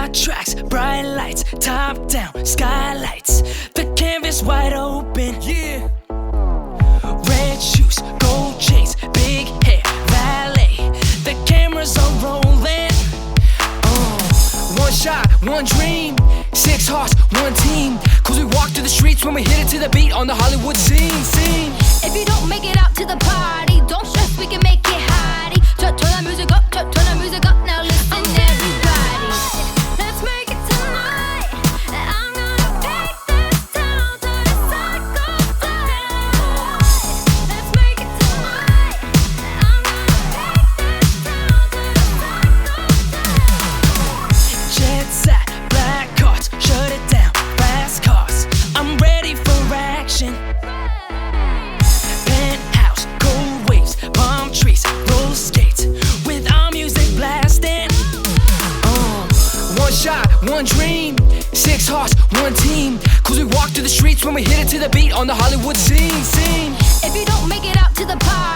Hot tracks, bright lights, top down, skylights. The canvas wide open, yeah. Red shoes, gold chains, big hair, valet. The cameras are rolling. One shot, one dream, 6 hearts, one team. Cause we walk through the streets when we hit it to the beat on the Hollywood scene. If you don't make it out to the party, don't stress, we can make it hottie. Turn that music up, turn that music up. Now listen, everybody. Let's make it tonight. I'm gonna take this town to the psycho down. Let's make it tonight. I'm gonna take this town to the psycho down. Jet set, black cards, shut it down, fast cars. I'm ready for action. Penthouse, cold waves, palm trees, roller skates, with our music blasting. One shot, one dream, 6 hearts, one team. Cause we walk through the streets when we hit it to the beat on the Hollywood scene. If you don't make it out to the party,